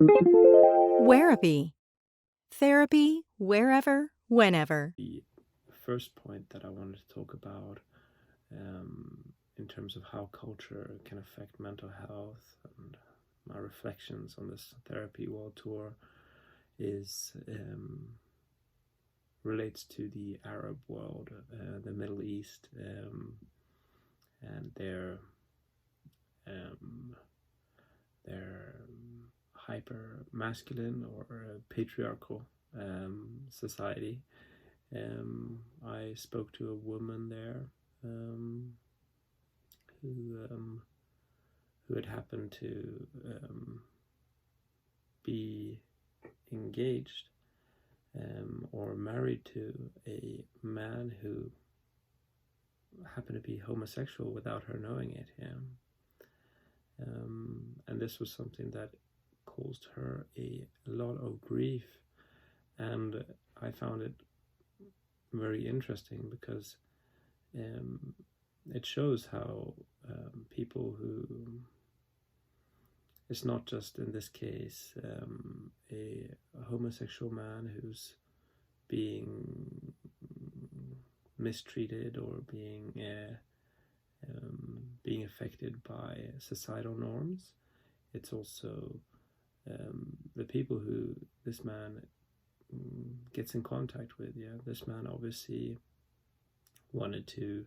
Wherapy. Therapy wherever, whenever. The first point that I wanted to talk about in terms of how culture can affect mental health and my reflections on this therapy world tour is relates to the Arab world, the Middle East, and um, their hyper masculine or patriarchal society. I spoke to a woman there who who had happened to be engaged or married to a man who happened to be homosexual without her knowing it. Yeah. And this was something that caused her a lot of grief, and I found it very interesting because it shows how people who, it's not just in this case a homosexual man who's being mistreated or being affected by societal norms. It's also the people who this man gets in contact with. Yeah, this man obviously wanted to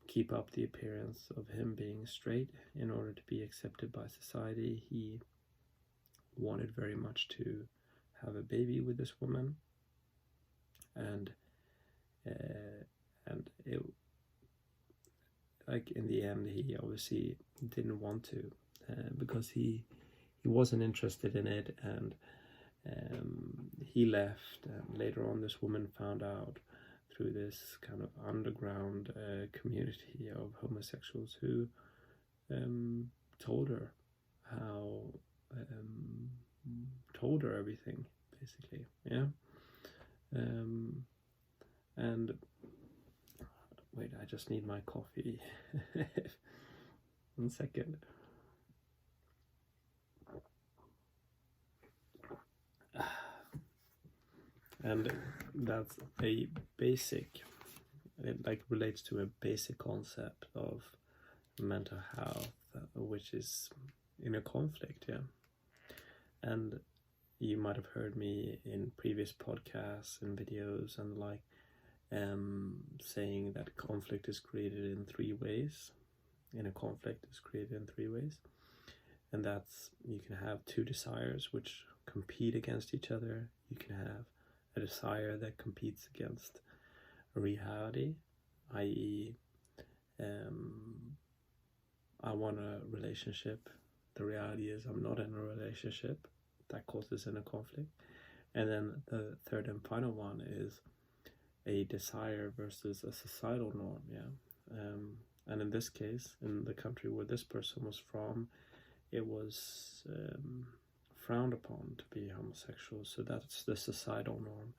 keep up the appearance of him being straight in order to be accepted by society. He wanted very much to have a baby with this woman, and it, like, in the end he obviously didn't want to because he wasn't interested in it, and he left. And later on this woman found out through this kind of underground community of homosexuals who told her how told her everything, basically. Yeah. And wait, I just need my coffee. 1 second. And that's a basic, it like relates to a basic concept of mental health, which is in a conflict. Yeah. And you might have heard me in previous podcasts and videos and saying that conflict is created in 3 ways. In a conflict is created in 3 ways, and that's, you can have 2 desires which compete against each other. You can have a desire that competes against a reality, i.e. I want a relationship. The reality is I'm not in a relationship. That causes in a conflict. And then the third and final one is a desire versus a societal norm. Yeah. And in this case, in the country where this person was from, it was frowned upon to be homosexual. So that's the societal norm,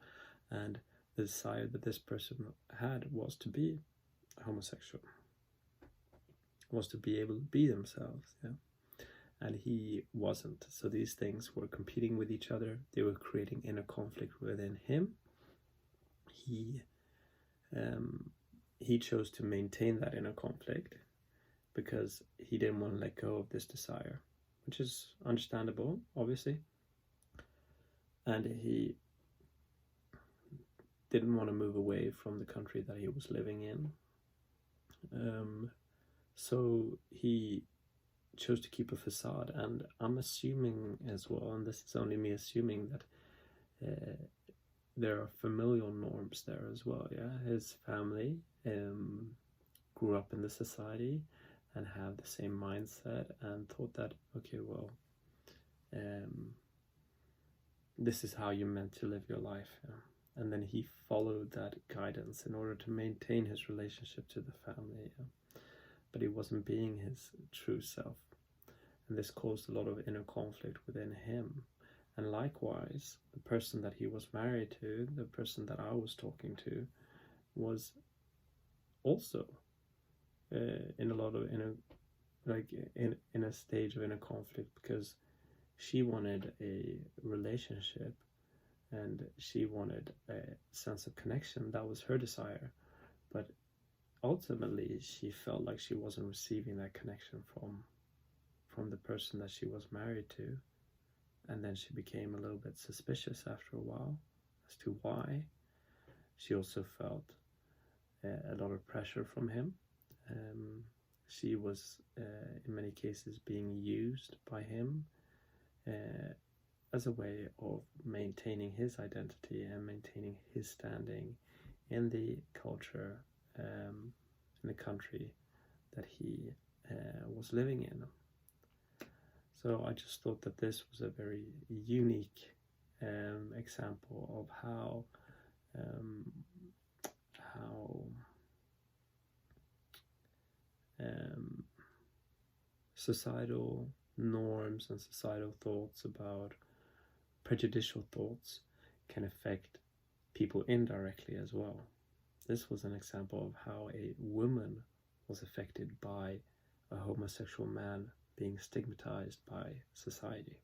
and the desire that this person had was to be homosexual, was to be able to be themselves. Yeah. And he wasn't. So these things were competing with each other. They were creating inner conflict within him. He chose to maintain that inner conflict because he didn't want to let go of this desire, which is understandable, obviously. And he didn't want to move away from the country that he was living in. So he chose to keep a facade. And I'm assuming as well, and this is only me assuming, that there are familial norms there as well. Yeah, his family grew up in the society and have the same mindset and thought that, okay, well, this is how you're meant to live your life. Yeah? And then he followed that guidance in order to maintain his relationship to the family. Yeah? But he wasn't being his true self. And this caused a lot of inner conflict within him. And likewise, the person that he was married to, the person that I was talking to, was also in a lot of inner, in a stage of inner conflict, because she wanted a relationship and she wanted a sense of connection. That was her desire. But ultimately, she felt like she wasn't receiving that connection from the person that she was married to. And then she became a little bit suspicious after a while as to why. She also felt a lot of pressure from him. She was, in many cases, being used by him as a way of maintaining his identity and maintaining his standing in the culture, in the country that he was living in. So I just thought that this was a very unique example of how societal norms and societal thoughts about prejudicial thoughts can affect people indirectly as well. This was an example of how a woman was affected by a homosexual man being stigmatized by society.